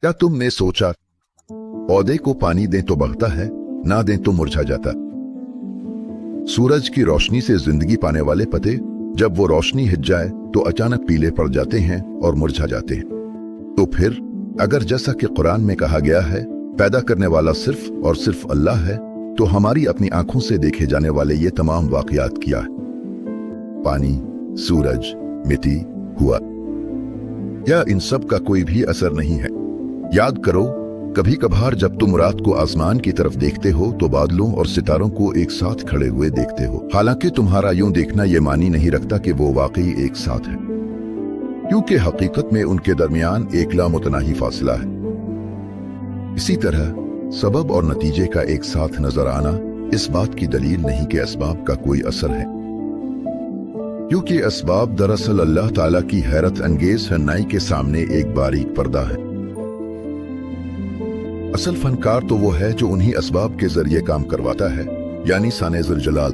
क्या तुमने सोचा पौधे को पानी दें तो बढ़ता है, ना दें तो मुरझा जाता। सूरज की रोशनी से जिंदगी पाने वाले पत्ते जब वो रोशनी हिट जाए तो अचानक पीले पड़ जाते हैं और मुरझा जाते हैं। तो फिर अगर जैसा कि कुरान में कहा गया है पैदा करने वाला सिर्फ और सिर्फ अल्लाह है, तो हमारी अपनी आंखों से देखे जाने वाले ये तमाम वाकयात क्या है? पानी, सूरज, मिट्टी, हुआ, या इन सब का कोई भी असर नहीं है? याद करो, कभी कभार जब तुम रात को आसमान की तरफ देखते हो तो बादलों और सितारों को एक साथ खड़े हुए देखते हो। हालांकि तुम्हारा यूं देखना ये मानी नहीं रखता कि वो वाकई एक साथ है, क्योंकि हकीकत में उनके दरमियान एक लामुतनाही फासला है। इसी तरह सबब और नतीजे का एक साथ नजर आना इस बात की दलील नहीं कि असबाब का कोई असर है, क्योंकि असबाब दरअसल अल्लाह ताला की हैरत अंगेज हन्नाई के सामने एक बारीक पर्दा है। असल फनकार तो वो है जो उन्हीं असबाब के जरिए काम करवाता है, यानी साने जुल जलाल।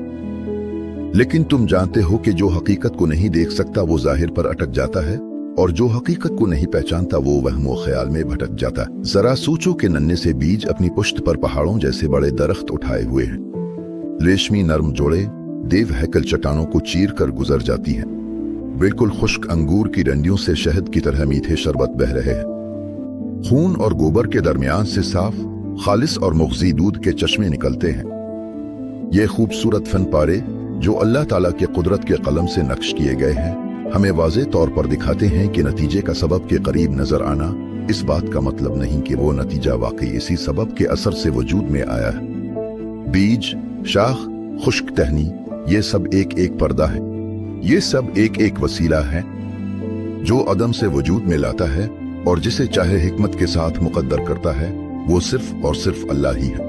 लेकिन तुम जानते हो कि जो हकीकत को नहीं देख सकता वो जाहिर पर अटक जाता है, और जो हकीकत को नहीं पहचानता वो वहमो ख्याल में भटक जाता है। जरा सोचो कि नन्हे से बीज अपनी पुश्त पर पहाड़ों जैसे बड़े दरख्त उठाए हुए हैं। रेशमी नर्म जोड़े देव हैकल चट्टानों को चीर कर गुजर जाती हैं। बिल्कुल खुश्क अंगूर की डंडियों से शहद की तरह मीठे शरबत बह रहे हैं। खून और गोबर के दरमियान से साफ, खालिस और मुग़ज़ी दूध के चश्मे निकलते हैं। ये खूबसूरत फन पारे जो अल्लाह ताला के कुदरत के कलम से नक्श किए गए हैं, हमें वाज़े तौर पर दिखाते हैं कि नतीजे का सबब के करीब नजर आना इस बात का मतलब नहीं कि वो नतीजा वाकई इसी सबब के असर से वजूद में आया है। बीज, शाख, खुश्क टहनी, ये सब एक एक पर्दा है। ये सब एक एक वसीला है जो अदम से वजूद में लाता है, और जिसे चाहे हिकमत के साथ मुकद्दर करता है वो सिर्फ और सिर्फ अल्लाह ही है।